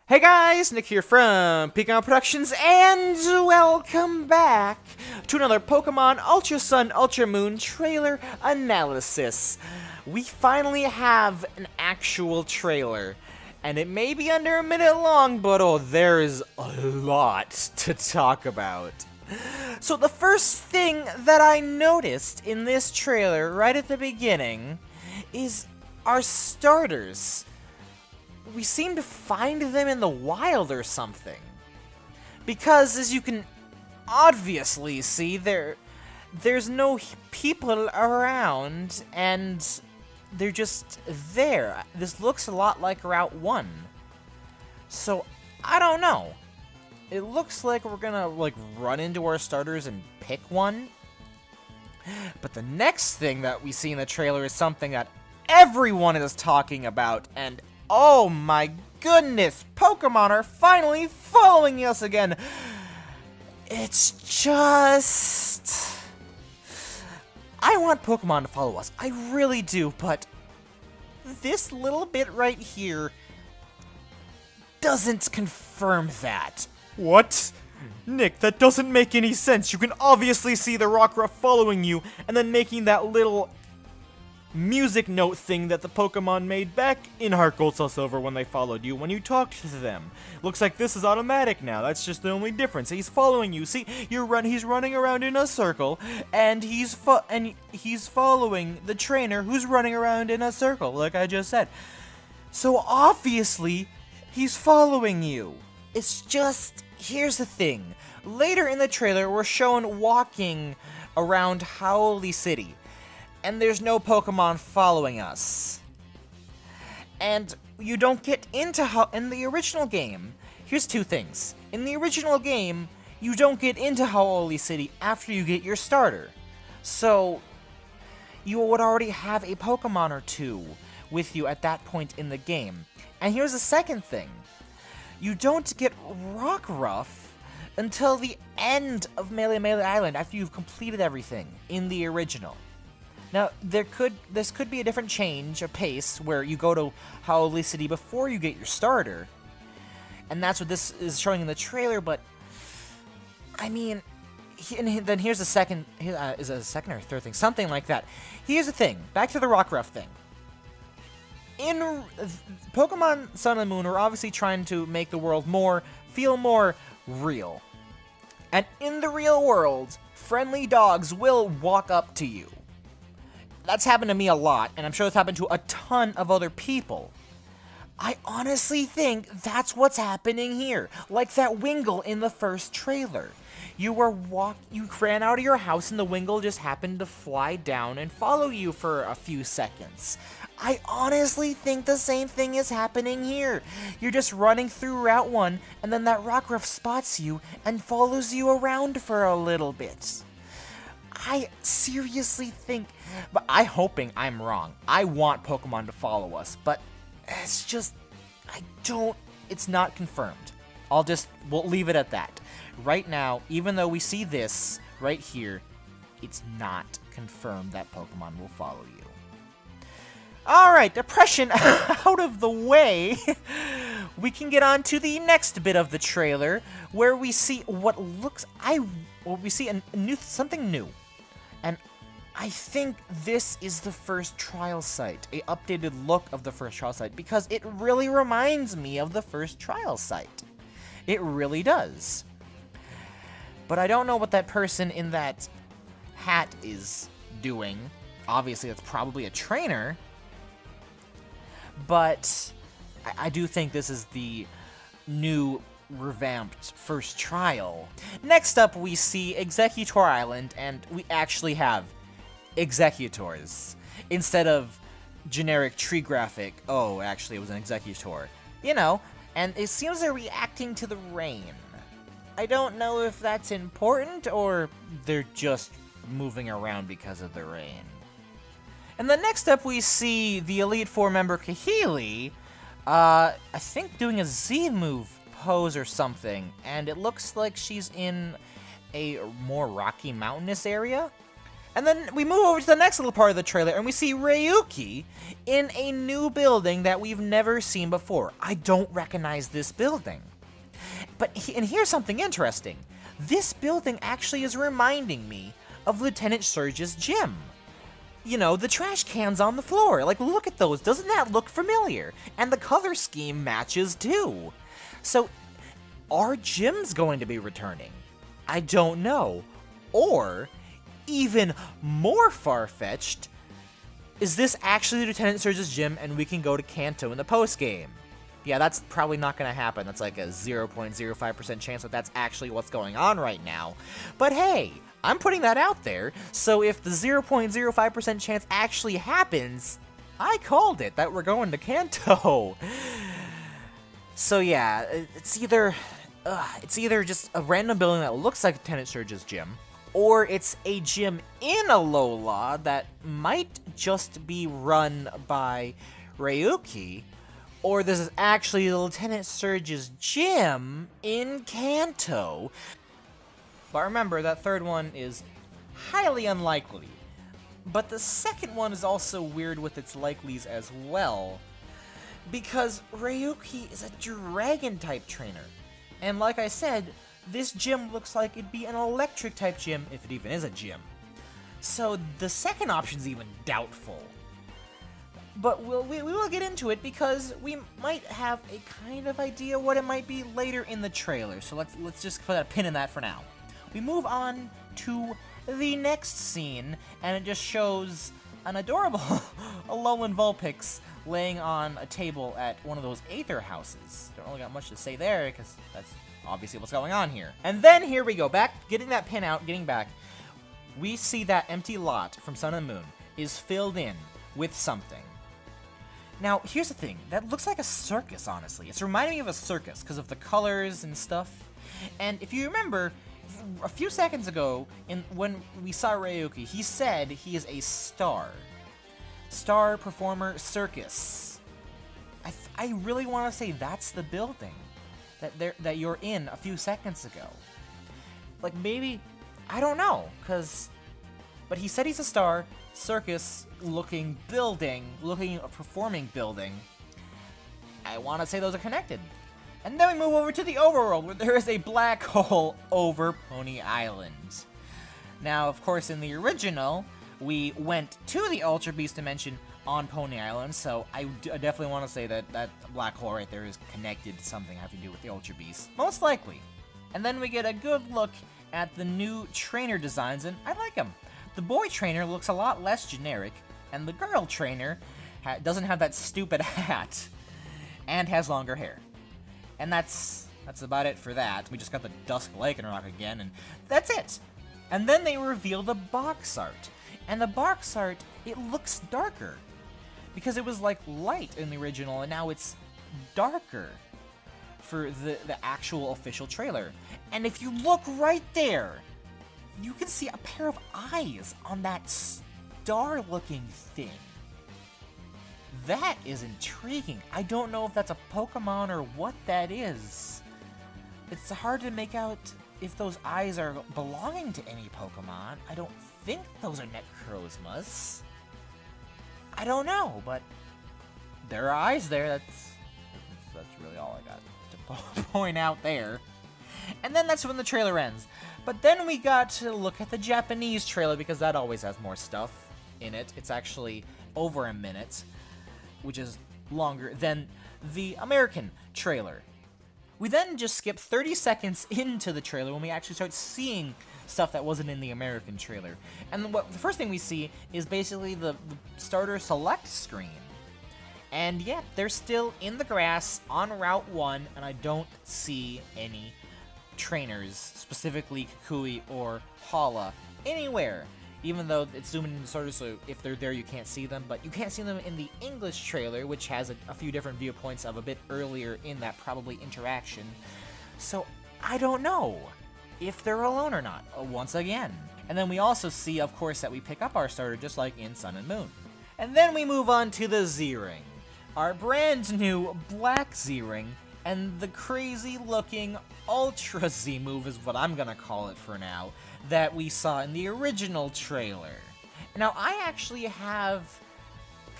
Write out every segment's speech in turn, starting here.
Hey guys, Nick here from Pecan Productions, and welcome back to another Pokemon Ultra Sun Ultra Moon trailer analysis. We finally have an actual trailer, and it may be under a minute long, but oh, there is a lot to talk about. So the first thing that I noticed in this trailer right at the beginning is our starters. We seem to find them in the wild or something. Because, as you can obviously see, there's no people around, and they're just there. This looks a lot like Route 1. So, I don't know. It looks like we're gonna, run into our starters and pick one. But the next thing that we see in the trailer is something that everyone is talking about, and oh my goodness, Pokemon are finally following us again. It's just... I want Pokemon to follow us. I really do, but this little bit right here doesn't confirm that. What? Nick, that doesn't make any sense. You can obviously see the Rockruff following you and then making that little music note thing that the Pokemon made back in Heart Gold Soul Silver when they followed you when you talked to them. Looks like this is automatic now. That's just the only difference. He's following you. See, he's running around in a circle, and he's following the trainer who's running around in a circle, like I just said. So obviously, he's following you. It's just, here's the thing. Later in the trailer, we're shown walking around Howley City, and there's no Pokemon following us. And you don't get into in the original game. Here's two things. In the original game, you don't get into Howley City after you get your starter. So, you would already have a Pokemon or two with you at that point in the game. And here's the second thing. You don't get Rockruff until the end of Melee Island after you've completed everything in the original. Now, this could be a different change of pace where you go to Howley City before you get your starter. And that's what this is showing in the trailer, but I mean, then here's the second, is it a second or third thing? Something like that. Here's the thing, back to the Rockruff thing. In Pokemon Sun and Moon, we're obviously trying to make the world feel more real. And in the real world, friendly dogs will walk up to you. That's happened to me a lot, and I'm sure it's happened to a ton of other people. I honestly think that's what's happening here. Like that Wingull in the first trailer. You ran out of your house and the Wingull just happened to fly down and follow you for a few seconds. I honestly think the same thing is happening here. You're just running through Route 1, and then that Rockruff spots you and follows you around for a little bit. I seriously think, but I'm hoping I'm wrong. I want Pokemon to follow us, but it's just, it's not confirmed. We'll leave it at that. Right now, even though we see this right here, it's not confirmed that Pokemon will follow you. Alright, depression out of the way, we can get on to the next bit of the trailer, where we see something new. And I think this is the first trial site, a updated look of the first trial site, because it really reminds me of the first trial site. It really does. But I don't know what that person in that hat is doing. Obviously, it's probably a trainer. But I do think this is the new revamped first trial. Next up, we see Exeggutor Island, and we actually have Exeggutors instead of generic tree graphic. Oh, actually, it was an Exeggutor. You know, and it seems they're reacting to the rain. I don't know if that's important or they're just moving around because of the rain. And then next up, we see the Elite Four member Kahili, I think doing a Z move pose or something, and it looks like she's in a more rocky mountainous area. And then we move over to the next little part of the trailer, and we see Ryuki in a new building that we've never seen before. I don't recognize this building. And here's something interesting. This building actually is reminding me of Lieutenant Surge's gym. You know, the trash cans on the floor. Like, look at those. Doesn't that look familiar? And the color scheme matches too. So, are gyms going to be returning? I don't know. Or, even more far-fetched, is this actually Lieutenant Surge's gym and we can go to Kanto in the post-game? Yeah, that's probably not going to happen. That's like a 0.05% chance that that's actually what's going on right now. But hey, I'm putting that out there, so if the 0.05% chance actually happens, I called it, that we're going to Kanto. So yeah, it's either just a random building that looks like Lieutenant Surge's gym, or it's a gym in Alola that might just be run by Ryuki, or this is actually the Lieutenant Surge's gym in Kanto. But remember, that third one is highly unlikely. But the second one is also weird with its likelies as well, because Ryuki is a Dragon-type trainer. And like I said, this gym looks like it'd be an Electric-type gym, if it even is a gym. So the second option's even doubtful. But we will get into it because we might have a kind of idea what it might be later in the trailer. So let's just put a pin in that for now. We move on to the next scene, and it just shows an adorable Alolan Vulpix laying on a table at one of those Aether houses. Don't really got much to say there, because that's obviously what's going on here. And then here we go, back, getting that pin out, getting back. We see that empty lot from Sun and Moon is filled in with something. Now, here's the thing. That looks like a circus, honestly. It's reminding me of a circus because of the colors and stuff. And if you remember, a few seconds ago, when we saw Ryuki, he said he is a star. Star performer circus. I really want to say that's the building that you're in a few seconds ago. Like, maybe, I don't know, but he said he's a star, circus-looking building, a performing building. I want to say those are connected. And then we move over to the overworld, where there is a black hole over Pony Island. Now, of course, in the original, we went to the Ultra Beast dimension on Pony Island, so I definitely want to say that that black hole right there is connected to something having to do with the Ultra Beast. Most likely. And then we get a good look at the new trainer designs, and I like them. The boy trainer looks a lot less generic, and the girl trainer doesn't have that stupid hat, and has longer hair. And that's about it for that. We just got the Dusk Lycanroc again, and that's it. And then they reveal the box art. And the box art, it looks darker. Because it was like light in the original, and now it's darker for the actual official trailer. And if you look right there, you can see a pair of eyes on that star-looking thing. That is intriguing. I don't know if that's a Pokemon or what that is. It's hard to make out if those eyes are belonging to any Pokemon. I don't think those are Necrozmas. I don't know, but there are eyes there. That's really all I got to point out there. And then that's when the trailer ends. But then we got to look at the Japanese trailer, because that always has more stuff in it. It's actually over a minute, which is longer than the American trailer. We then just skip 30 seconds into the trailer when we actually start seeing stuff that wasn't in the American trailer. And the first thing we see is basically the starter select screen. And yeah, they're still in the grass on Route 1, and I don't see any trainers, specifically Kukui or Hala, anywhere. Even though it's zooming in the starter, so if they're there, you can't see them. But you can't see them in the English trailer, which has a few different viewpoints of a bit earlier in that probably interaction. So I don't know if they're alone or not, once again. And then we also see, of course, that we pick up our starter just like in Sun and Moon. And then we move on to the Z-Ring, our brand new black Z-Ring, and the crazy looking Ultra Z move is what I'm gonna call it for now, that we saw in the original trailer. Now, I actually have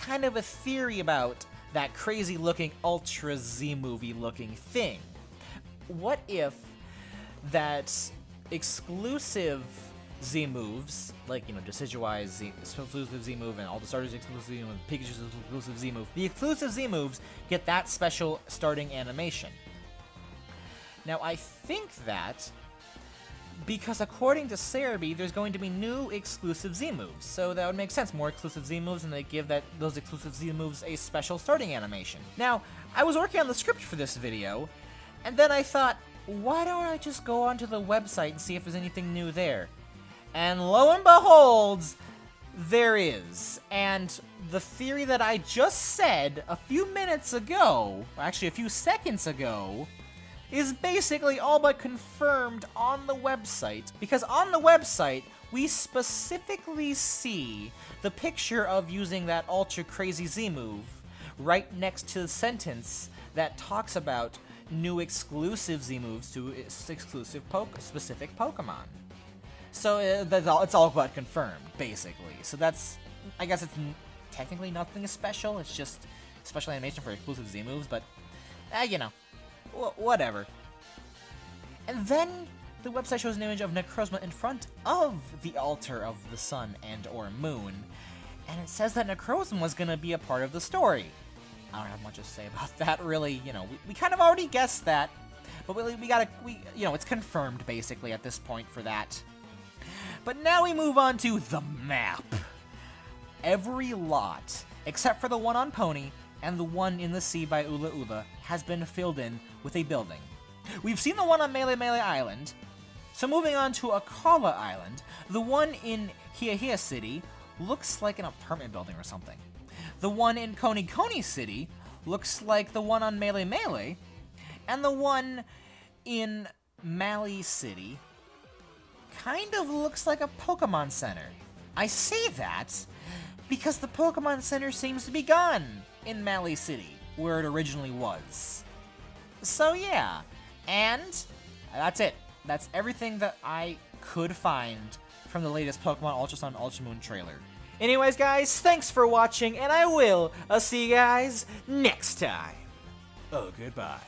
kind of a theory about that crazy-looking Ultra Z-movie-looking thing. What if that exclusive Z-moves, like, Decidueye's exclusive Z-move and all the starters exclusive Z-move and Pikachu's exclusive Z-move, the exclusive Z-moves get that special starting animation. Now, I think that because according to Cerebi, there's going to be new exclusive Z-moves, so that would make sense. More exclusive Z-moves, and they give those exclusive Z-moves a special starting animation. Now, I was working on the script for this video, and then I thought, why don't I just go onto the website and see if there's anything new there? And lo and behold, there is. And the theory that I just said a few minutes ago, or actually a few seconds ago, is basically all but confirmed on the website, because on the website, we specifically see the picture of using that Ultra Crazy Z-move right next to the sentence that talks about new exclusive Z-moves to exclusive specific Pokemon. So it's all but confirmed, basically. So that's, I guess it's technically nothing special, it's just special animation for exclusive Z-moves, but, whatever. And then the website shows an image of Necrozma in front of the altar of the sun and or moon, and it says that Necrozma was gonna be a part of the story. I don't have much to say about that, really. We kind of already guessed that, but it's confirmed basically at this point for that. But now we move on to the map. Every lot, except for the one on Pony and the one in the sea by Ula Ula, has been filled in with a building. We've seen the one on Melee Melee Island, so moving on to Akala Island, the one in Hiahia City looks like an apartment building or something. The one in Coney Coney City looks like the one on Melee Melee, and the one in Mali City kind of looks like a Pokemon Center. I say that because the Pokemon Center seems to be gone in Mali City, where it originally was. So yeah, and that's it. That's everything that I could find from the latest Pokemon Ultra Sun Ultra Moon trailer. Anyways, guys, thanks for watching, and I will see you guys next time. Oh, goodbye.